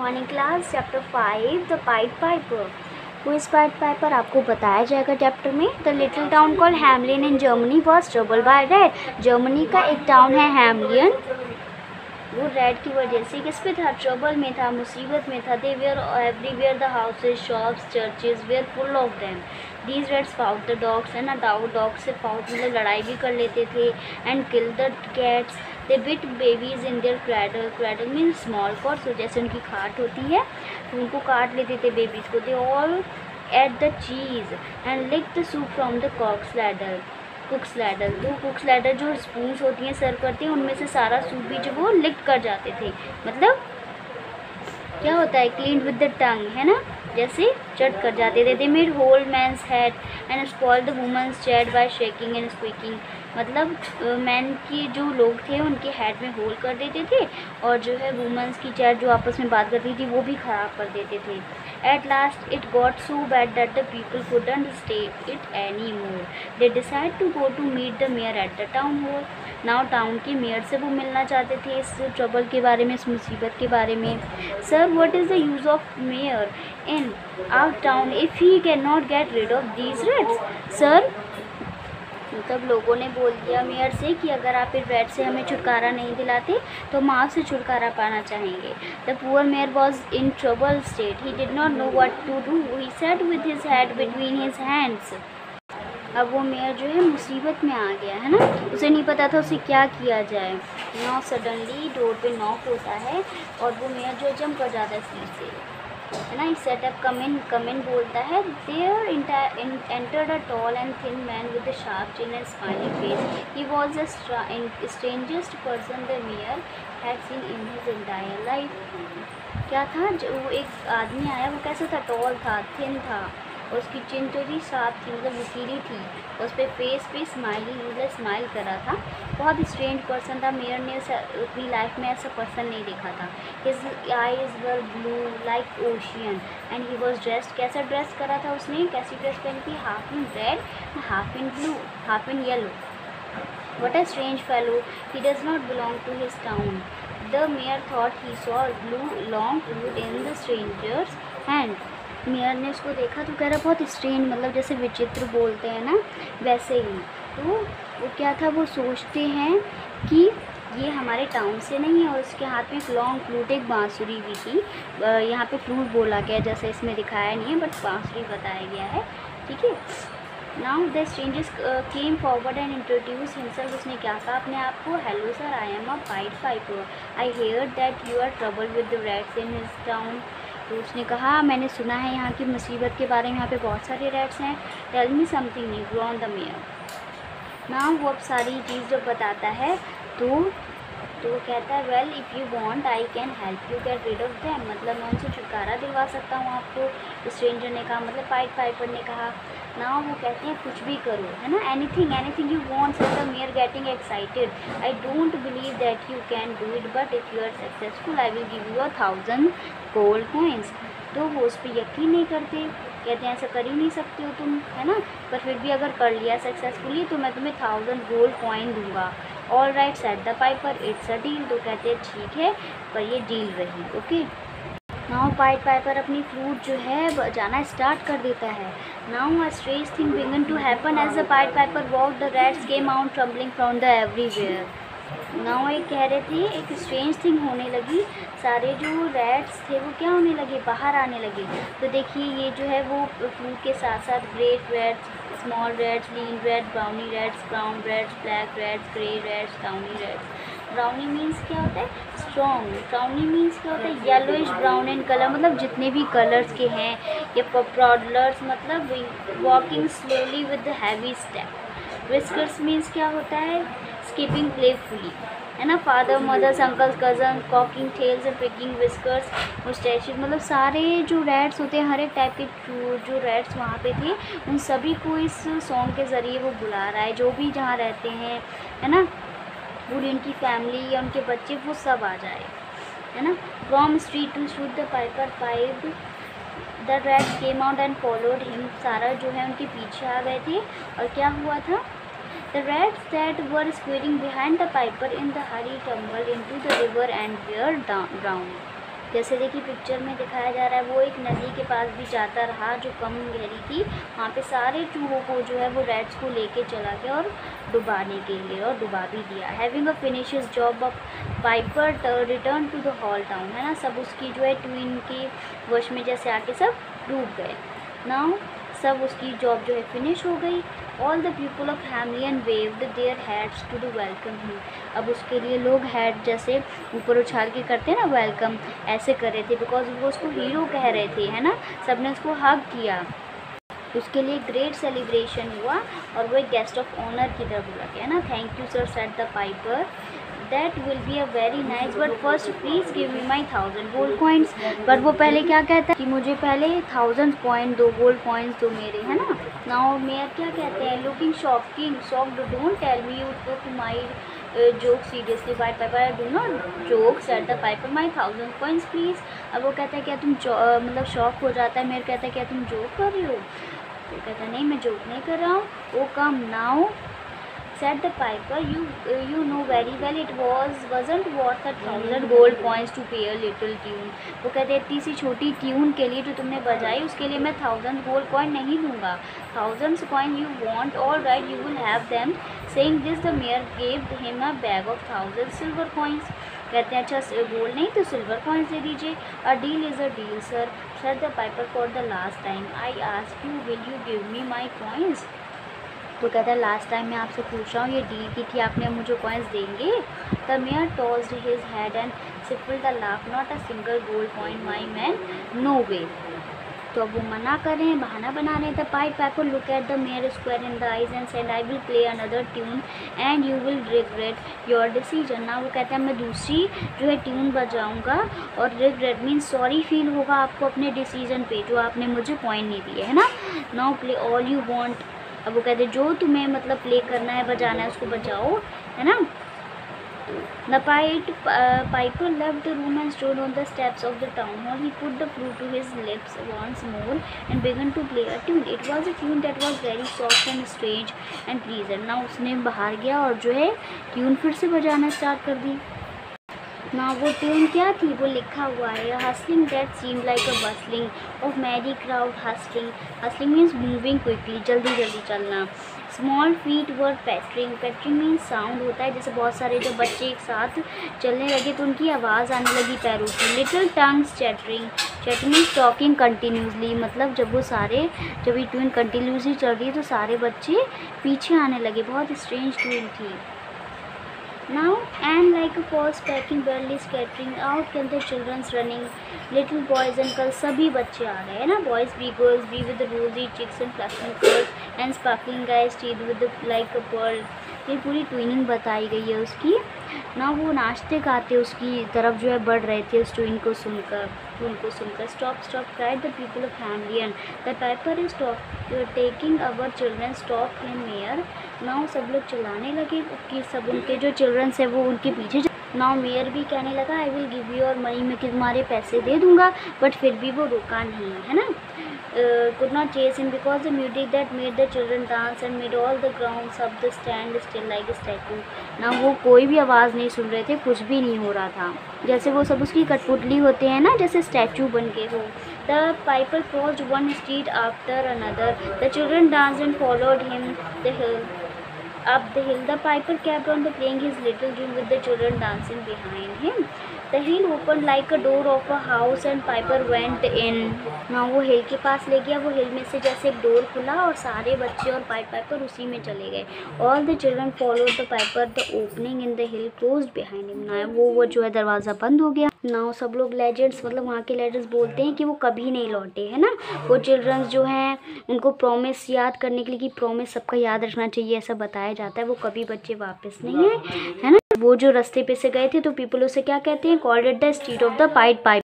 Morning class chapter 5 the pied piper. Quiz pied piper आपको बताया जाएगा चैप्टर में। The little town called Hamelin in Germany was trouble by rats. Germany का एक town है Hamelin, वो रेड की वजह से किस पे था, ट्रबल में था, मुसीबत में था। They were everywhere, the houses, shops, churches were full of them. These rats fought the dogs, है ना, डॉग से फाउट मतलब लड़ाई भी कर लेते थे। And kill the cats. They bit babies in their cradle, cradle mean small cots, जैसे उनकी खाट होती है तो उनको काट लेते थे बेबीज़ को। They all ate the cheese and lick the soup from the cook's ladder. तो कुक्स लैडर जो स्पून्स होती हैं सर्व करती हैं, उनमें से सारा सूप भी जो वो लिक्ट कर जाते थे। मतलब क्या होता है, क्लीन विद द टंग, है ना, जैसे चट कर जाते थे। They made whole man's head and spoiled the women's chat by shaking and squeaking. मतलब मैन की जो लोग थे उनके हेड में होल कर देते थे, और जो है वुमेन्स की चैट जो आपस में बात करती थी वो भी ख़राब कर देते थे। At last it got so bad that the people couldn't stay it anymore. They decided to go to meet the mayor at the town hall. Now town के मेयर से वो मिलना चाहते थे इस ट्रबल के बारे में, इस मुसीबत के बारे में। Sir what is the use of mayor in our town if he can not get rid of these rats. Sir मतलब लोगों ने बोल दिया मेयर से कि अगर आप इस रेड से हमें छुटकारा नहीं दिलाते तो हम आपसे छुटकारा पाना चाहेंगे। The poor mayor was in trouble state, he did not know what to do, he sat with his head between his hands. अब वो मेयर जो है मुसीबत में आ गया, है ना, उसे नहीं पता था उसे क्या किया जाए। नाउ सडनली डोर पे नॉक होता है और वो मेयर जो जंप कर जाता है सीट से, है ना। सेटअप कम इन बोलता है। There entered a tall and thin man with a sharp chin and smiling face. He was the strangest person the mayor had seen in his entire life. क्या था, जो वो एक आदमी आया, वो कैसा था, टॉल था, थिन था, और उसकी चिन थोड़ी शार्प थी, मतलब नुकीली थी, और उस पर फेस पे स्माइलिंग मतलब स्माइल कर रहा था। बहुत स्ट्रेंज पर्सन था। मेयर ने अपनी लाइफ में ऐसा पर्सन नहीं देखा था। His eyes were blue like ocean and he was dressed, कैसा ड्रेस करा था उसने, कैसी ड्रेस पहनी थी, half in red, half in blue, half in yellow. What a strange fellow, he does not belong to his town. The mayor thought he saw a blue long fruit in the stranger's hand. Mayor ने उसको देखा तो कह रहा बहुत strange, मतलब जैसे विचित्र बोलते हैं ना वैसे ही। तो वो क्या था, वो सोचते हैं कि ये हमारे टाउन से नहीं है, और उसके हाथ में एक लॉन्ग फ्लूट, एक बांसुरी भी थी। यहाँ पे फ्लूट बोला गया, जैसे इसमें दिखाया नहीं है, बट बांसुरी बताया गया है, ठीक है। Now the strangers came forward and introduce himself. उसने क्या कहा अपने आप को, hello sir, I am a pied piper, I hear that you are trouble with the rats in his town. तो उसने कहा मैंने सुना है यहाँ की मुसीबत के बारे में, यहाँ पे बहुत सारे रैट्स हैं, tell me something new on the mayor. नाउ वो अब सारी चीज़ जब बताता है तो वो कहता है well if you want I can help you get rid of them, मतलब मैं उनसे छुटकारा दिलवा सकता हूँ आपको। स्ट्रेंजर ने कहा, मतलब पाइड पाइपर ने कहा। ना वो कहते हैं कुछ भी करो, है ना, anything you want, said the mayor getting excited. I don't believe that you can do it, but if you are successful I will give you 1000 gold coins. तो वो उस पर यकीन नहीं करते, कहते हैं ऐसा कर ही नहीं सकते हो तुम, है ना, पर फिर भी अगर कर लिया सक्सेसफुली तो मैं तुम्हें 1000 गोल्ड कॉइन दूंगा। All right said the piper, it's a deal. तो कहते हैं ठीक है, पर ये डील रही, ओके। नाउ पाइड पाइपर अपनी फ्लूट जो है बजाना स्टार्ट कर देता है। Now a strange thing began to happen as the pied piper walk, the rats came out tumbling from the everywhere. नाउ एक कह रहे थे एक स्ट्रेंज थिंग होने लगी, सारे जो रैट्स थे वो क्या होने लगे, बाहर आने लगे। तो देखिए ये जो है वो फ्लूट के साथ साथ great rats, small rats, lean rats, brawny rats, brown rats, black rats, grey rats, brawny rats. Brawny means क्या होता है, स्ट्रॉन्ग। ब्राउनी मीन्स क्या होता है, येलोइश ब्राउन इन कलर, मतलब जितने भी कलर्स के हैं। ये प्रॉडलर्स मतलब walking slowly with heavy step. Whiskers means क्या होता है, स्किपिंग प्लेफुली, है ना। Father mothers uncles cousin, cocking tails and picking whiskers, mustaches, मतलब सारे जो रैट्स होते हैं, हर एक टाइप के जो रैट्स वहाँ पे थे, उन सभी को इस सॉन्ग के ज़रिए वो बुला रहा है, जो भी जहाँ रहते हैं, है ना, पूरी उनकी फैमिली या उनके बच्चे, वो सब आ जाए, है ना। From street to street the piper pied, the rats came out and followed him. सारा जो है उनके पीछे आ गए थे, और क्या हुआ था, the rats that were squealing behind the piper in the hurry tumbled into the river and were drowned. जैसे देखिए पिक्चर में दिखाया जा रहा है, वो एक नदी के पास भी जाता रहा जो कम गहरी थी। वहाँ पे सारे चूहों को जो है वो रैट्स को लेके चला गया और डुबाने के लिए, और डुबा भी दिया। Having a finish his job of piper return to the hall town, है ना। सब उसकी जो है ट्विन की वश में जैसे आके सब डूब गए। नाउ सब उसकी जॉब जो है फिनिश हो गई। All the people of Hamelin waved their hats to the welcome him. अब उसके लिए लोग हैट जैसे ऊपर उछाल के करते हैं ना वेलकम, ऐसे कर रहे थे, बिकॉज वो उसको हीरो कह रहे थे, है ना। सबने उसको हग किया, उसके लिए ग्रेट सेलिब्रेशन हुआ और वो एक गेस्ट ऑफ ऑनर की तरह बोला गया, है ना। Thank you sir said the Piper, that will be a very nice, but first please give me my 1000 gold coins. But वो पहले क्या कहता है कि मुझे पहले 1000 कॉइन दो, गोल्ड कॉइन्स दो मेरे, है ना। नाउ मेयर क्या कहते हैं, looking shocking shocked, don't tell me you took my joke seriously by piper, I do not joke said the piper, my 1000 coins please. अब वो कहता है क्या तुम मतलब शॉक हो जाता है, मेयर कहता है क्या तुम जोक कर रही हो, तो कहता है नहीं मैं जोक नहीं कर रहा हूँ। Oh come now said the piper, you know very well it wasn't worth 1,000 gold coins to pay a little tune। वो कहते हैं इतनी सी छोटी ट्यून के लिए जो तुमने बजाई उसके लिए मैं 1000 गोल्ड कॉइन नहीं दूंगा। 1000 coin you want, all right you will have them। saying this the mayor gave him a bag of 1000 silver coins। कहते हैं अच्छा गोल्ड नहीं तो सिल्वर कॉइन्स दे दीजिए। A deal is a deal sir said the piper for the last time, I asked you will you give me my coins। तो कहता है last time मैं आपसे पूछ रहा हूँ, ये डील की थी आपने, मुझे कॉइन्स देंगे। The mayor tossed his head and sniffed the laugh, not a single gold coin my man, no way. तो अब वो मना कर रहे हैं, बहाना बना रहे हैं। The Piper look at the mayor square in the eyes and said I will play another tune and you will regret your decision. ना वो कहता है मैं दूसरी जो है ट्यून बजाऊंगा और रिग्रेट मीन्स सॉरी फील होगा आपको अपने डिसीजन पे जो आपने मुझे पॉइंट नहीं दिए, है ना। Now play all you want. अब वो कहते जो तुम्हें मतलब प्ले करना है, बजाना है, उसको बजाओ, है ना। The piper left the room and stood on the steps of the town hall. He put the flute to his lips once more and began to play a tune. It was a tune that was very soft and strange and pleasant. Now उसने बाहर गया और जो है tune फिर से बजाना start कर दी। ना वो ट्यून क्या थी, वो लिखा हुआ है hustling that seem like a bustling of merry crowd. Hustling means moving quickly, जल्दी जल्दी चलना। Small feet were pattering, pattering means sound होता है जैसे बहुत सारे जब बच्चे एक साथ चलने लगे तो उनकी आवाज़ आने लगी पैरों की। Little tongues chattering, chattering means talking continuously, मतलब जब ये ट्यून कंटिन्यूसली चल रही है तो सारे बच्चे पीछे आने लगे, बहुत स्ट्रेंज ट्यून थी। Now and like a false packing barely scattering out came the children's running, little boys and girls, सभी बच्चे आ रहे हैं ना, boys be girls be with the rosy cheeks and flashing curls and sparkling eyes teeth with the like a pearl। ये पूरी twinning बताई गई है उसकी ना। वो नाचते गाते उसकी तरफ जो है बढ़ रहे थे उस ट्विन को सुनकर, उनको सुनकर। Stop stop cried the people of Hamelin, the piper is taking our children, stop him mayor. Now सब लोग चिल्लाने लगे कि सब उनके जो चिल्ड्रंस है वो उनके पीछे। नाउ मेयर भी कहने लगा आई विल गिव यू और मनी, मैं तुम्हारे पैसे दे दूंगा, बट फिर भी वो रुका नहीं, है ना। could not chase him because the music that made the children dance and made all the ground sub the stand still like a statue। ना वो कोई भी आवाज़ नहीं सुन रहे थे, कुछ भी नहीं हो रहा था, जैसे वो सब उसकी कठपुतली होते हैं ना, जैसे स्टैचू बन के हो। The piper crossed one street after another. The children danced and followed him up the hill. The piper kept on playing his little tune with the children dancing behind him. The hill opened like a door of a house and Piper went in। ना वो हिल के पास ले गया, वो हिल में से जैसे एक डोर खुला और सारे बच्चे और पाइपर उसी में चले गए। All the children followed the piper. The opening in the hill closed behind him। ना वो जो है दरवाज़ा बंद हो गया। ना सब लोग लेजेंड्स मतलब वहाँ के लेजेंड्स बोलते हैं कि वो कभी नहीं लौटे, है ना। वो चिल्ड्रंस जो हैं उनको प्रॉमिस याद करने के लिए कि प्रॉमिस सबका याद रखना चाहिए ऐसा बताया जाता है, वो कभी बच्चे वापस नहीं आए, है ना। वो जो रास्ते पे से गए थे तो पीपल उसे क्या कहते हैं, called it the street of the pied Piper.